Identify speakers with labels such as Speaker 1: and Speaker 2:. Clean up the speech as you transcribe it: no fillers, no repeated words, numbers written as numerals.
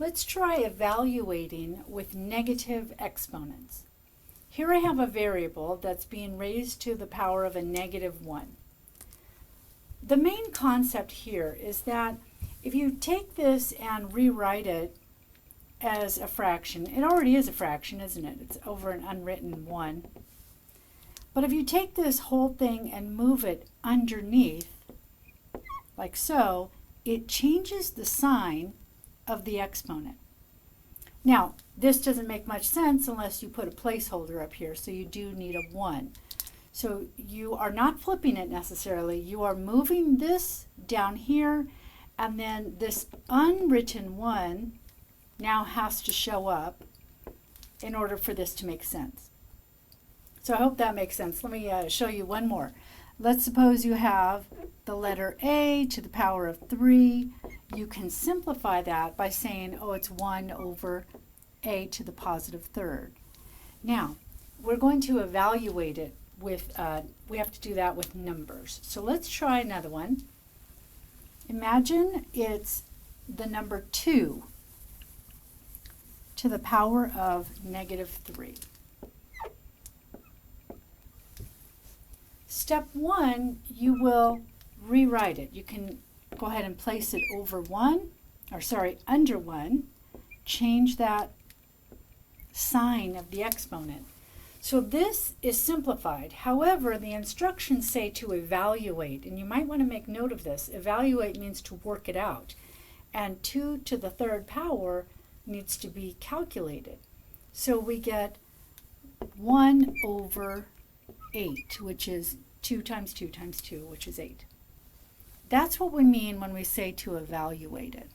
Speaker 1: Let's try evaluating with negative exponents. Here I have a variable that's being raised to the power of a -1. The main concept here is that if you take this and rewrite it as a fraction, it already is a fraction, isn't it? It's over an unwritten 1. But if you take this whole thing and move it underneath, like so, it changes the sign of the exponent. Now, this doesn't make much sense unless you put a placeholder up here, so you do need a 1. So you are not flipping it necessarily, you are moving this down here, and then this unwritten 1 now has to show up in order for this to make sense. So I hope that makes sense. Let me show you one more. Let's suppose you have the letter A to the power of 3. You can simplify that by saying, oh, it's 1 over A to the positive third. Now, we're going to evaluate it with, we have to do that with numbers. So let's try another one. Imagine it's the number 2 to the power of -3. Step 1, you will rewrite it. You can go ahead and place it over 1, or sorry, under 1. Change that sign of the exponent. So this is simplified. However, the instructions say to evaluate, and you might want to make note of this. Evaluate means to work it out. And 2 to the third power needs to be calculated. So we get 1 over 8, which is 2 times 2 times 2, which is 8. That's what we mean when we say to evaluate it.